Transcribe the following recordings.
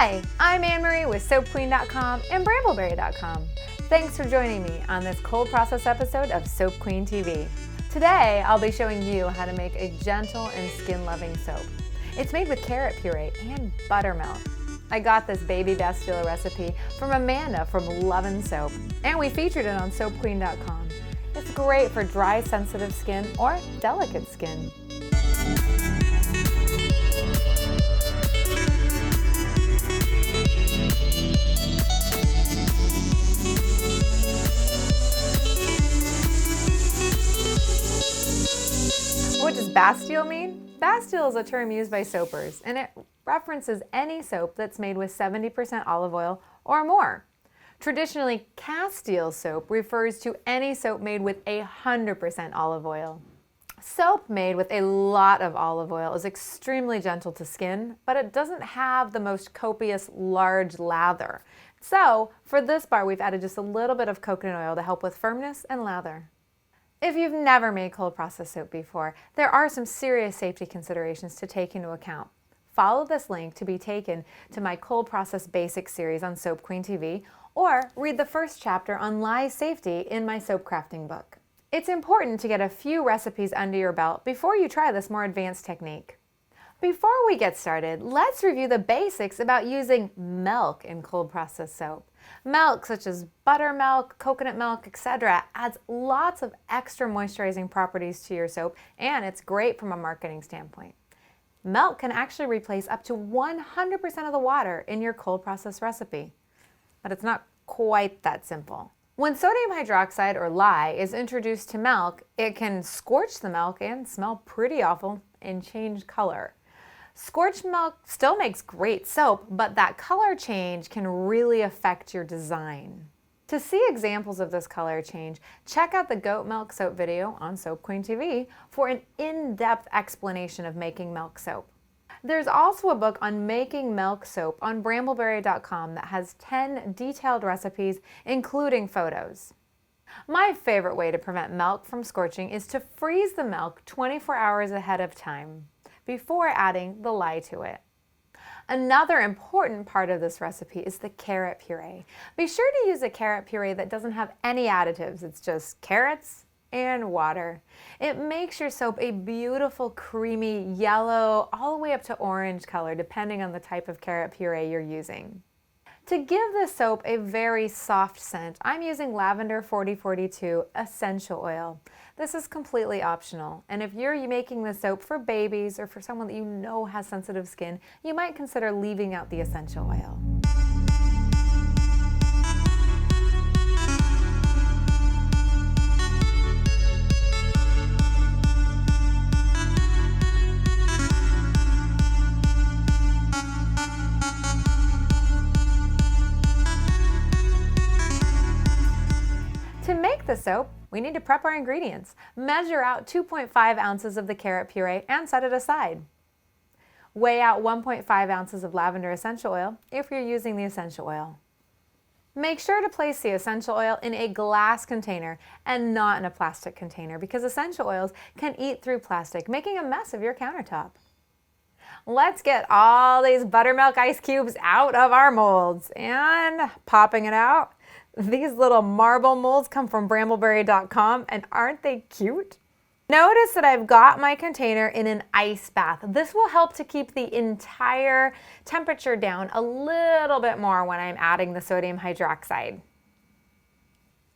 Hi, I'm Anne-Marie with SoapQueen.com and BrambleBerry.com. Thanks for joining me on this cold process episode of Soap Queen TV. Today, I'll be showing you how to make a gentle and skin-loving soap. It's made with carrot puree and buttermilk. I got this baby Bastille recipe from Amanda from Lavender Soap, and we featured it on SoapQueen.com. It's great for dry, sensitive skin or delicate skin. What does Bastille mean? Bastille is a term used by soapers, and it references any soap that's made with 70% olive oil or more. Traditionally, Castile soap refers to any soap made with 100% olive oil. Soap made with a lot of olive oil is extremely gentle to skin, but it doesn't have the most copious large lather. So, for this bar, we've added just a little bit of coconut oil to help with firmness and lather. If you've never made cold process soap before, there are some serious safety considerations to take into account. Follow this link to be taken to my cold process basics series on Soap Queen TV, or read the first chapter on lye safety in my soap crafting book. It's important to get a few recipes under your belt before you try this more advanced technique. Before we get started, let's review the basics about using milk in cold process soap. Milk such as buttermilk, coconut milk, etc. adds lots of extra moisturizing properties to your soap, and it's great from a marketing standpoint. Milk can actually replace up to 100% of the water in your cold process recipe. But it's not quite that simple. When sodium hydroxide or lye is introduced to milk, it can scorch the milk and smell pretty awful and change color. Scorched milk still makes great soap, but that color change can really affect your design. To see examples of this color change, check out the goat milk soap video on Soap Queen TV for an in-depth explanation of making milk soap. There's also a book on making milk soap on BrambleBerry.com that has 10 detailed recipes, including photos. My favorite way to prevent milk from scorching is to freeze the milk 24 hours ahead of time before adding the lye to it. Another important part of this recipe is the carrot puree. Be sure to use a carrot puree that doesn't have any additives. It's just carrots and water. It makes your soap a beautiful, creamy yellow, all the way up to orange color, depending on the type of carrot puree you're using. To give this soap a very soft scent, I'm using Lavender 4042 essential oil. This is completely optional, and if you're making this soap for babies or for someone that you know has sensitive skin, you might consider leaving out the essential oil. To make the soap, we need to prep our ingredients. Measure out 2.5 ounces of the carrot puree and set it aside. Weigh out 1.5 ounces of lavender essential oil if you're using the essential oil. Make sure to place the essential oil in a glass container and not in a plastic container because essential oils can eat through plastic, making a mess of your countertop. Let's get all these buttermilk ice cubes out of our molds, and popping it out. These little marble molds come from BrambleBerry.com, and aren't they cute? Notice that I've got my container in an ice bath. This will help to keep the entire temperature down a little bit more when I'm adding the sodium hydroxide.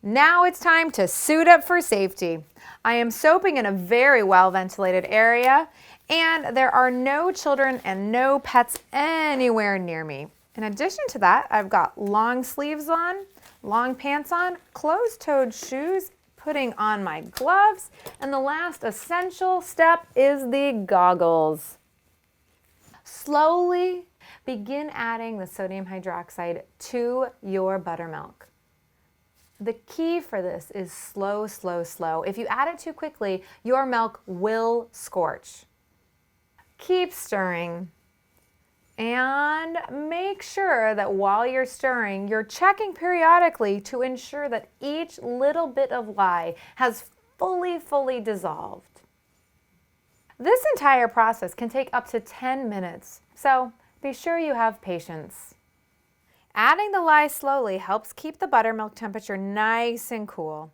Now it's time to suit up for safety. I am soaping in a very well ventilated area, and there are no children and no pets anywhere near me. In addition to that, I've got long sleeves on, long pants on, closed-toed shoes, putting on my gloves, and the last essential step is the goggles. Slowly begin adding the sodium hydroxide to your buttermilk. The key for this is slow, slow, slow. If you add it too quickly, your milk will scorch. Keep stirring. And make sure that while you're stirring, you're checking periodically to ensure that each little bit of lye has fully dissolved. This entire process can take up to 10 minutes, so be sure you have patience. Adding the lye slowly helps keep the buttermilk temperature nice and cool.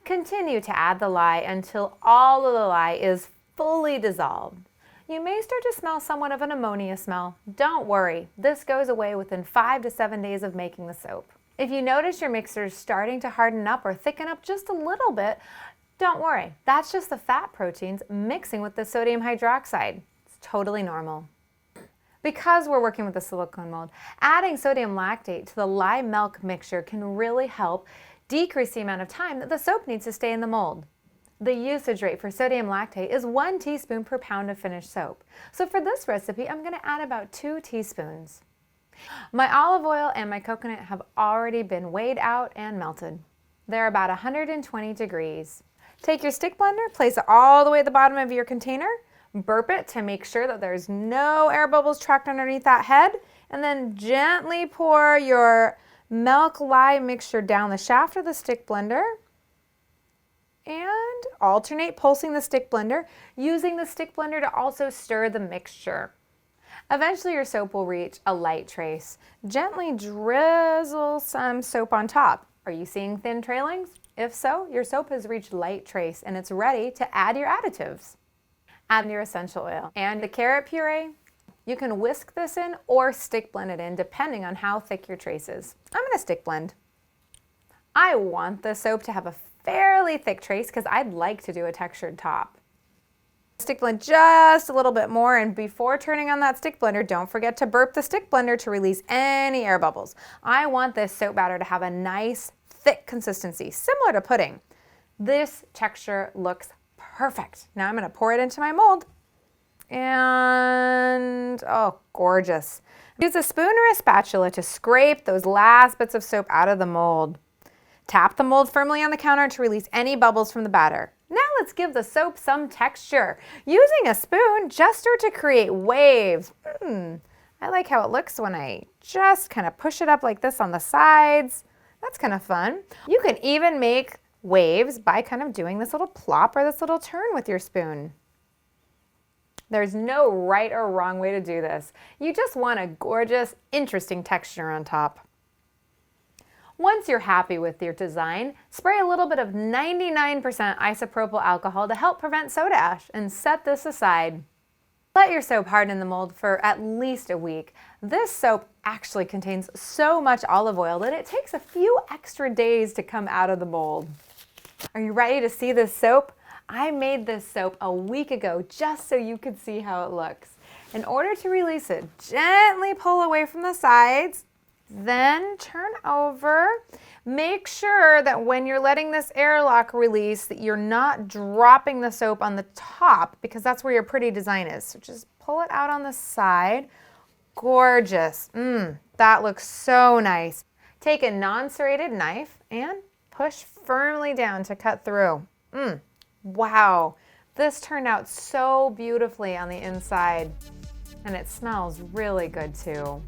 Continue to add the lye until all of the lye is fully dissolved. You may start to smell somewhat of an ammonia smell. Don't worry, this goes away within 5 to 7 days of making the soap. If you notice your mixture is starting to harden up or thicken up just a little bit, don't worry. That's just the fat proteins mixing with the sodium hydroxide. It's totally normal. Because we're working with the silicone mold, adding sodium lactate to the lye milk mixture can really help decrease the amount of time that the soap needs to stay in the mold. The usage rate for sodium lactate is 1 teaspoon per pound of finished soap. So for this recipe, I'm going to add about 2 teaspoons. My olive oil and my coconut have already been weighed out and melted. They're about 120 degrees. Take your stick blender, place it all the way at the bottom of your container, burp it to make sure that there's no air bubbles trapped underneath that head, and then gently pour your milk lye mixture down the shaft of the stick blender and alternate pulsing the stick blender, using the stick blender to also stir the mixture. Eventually your soap will reach a light trace. Gently drizzle some soap on top. Are you seeing thin trailings? If so, your soap has reached light trace and it's ready to add your additives. Add your essential oil and the carrot puree. You can whisk this in or stick blend it in depending on how thick your trace is. I'm going to stick blend. I want the soap to have a fairly thick trace because I'd like to do a textured top. Stick blend just a little bit more, and before turning on that stick blender, don't forget to burp the stick blender to release any air bubbles. I want this soap batter to have a nice thick consistency, similar to pudding. This texture looks perfect. Now I'm going to pour it into my mold. And, oh, gorgeous. Use a spoon or a spatula to scrape those last bits of soap out of the mold. Tap the mold firmly on the counter to release any bubbles from the batter. Now let's give the soap some texture. Using a spoon, just start to create waves. I like how it looks when I just kind of push it up like this on the sides. That's kind of fun. You can even make waves by kind of doing this little plop or this little turn with your spoon. There's no right or wrong way to do this. You just want a gorgeous, interesting texture on top. Once you're happy with your design, spray a little bit of 99% isopropyl alcohol to help prevent soda ash and set this aside. Let your soap harden in the mold for at least a week. This soap actually contains so much olive oil that it takes a few extra days to come out of the mold. Are you ready to see this soap? I made this soap a week ago just so you could see how it looks. In order to release it, gently pull away from the sides, then turn over. Make sure that when you're letting this airlock release that you're not dropping the soap on the top, because that's where your pretty design is. So just pull it out on the side. Gorgeous. That looks so nice. Take a non-serrated knife and push firmly down to cut through. Wow, this turned out so beautifully on the inside, and it smells really good too.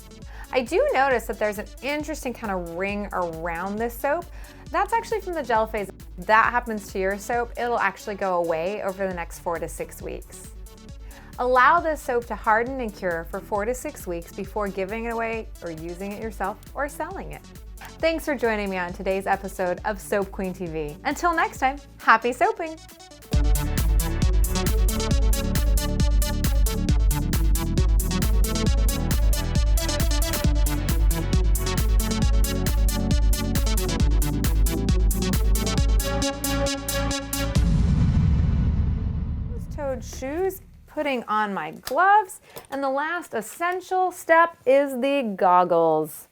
I do notice that there's an interesting kind of ring around this soap. That's actually from the gel phase. If that happens to your soap, it'll actually go away over the next 4 to 6 weeks. Allow this soap to harden and cure for 4 to 6 weeks before giving it away or using it yourself or selling it. Thanks for joining me on today's episode of Soap Queen TV. Until next time, happy soaping! Toed shoes, putting on my gloves, and the last essential step is the goggles.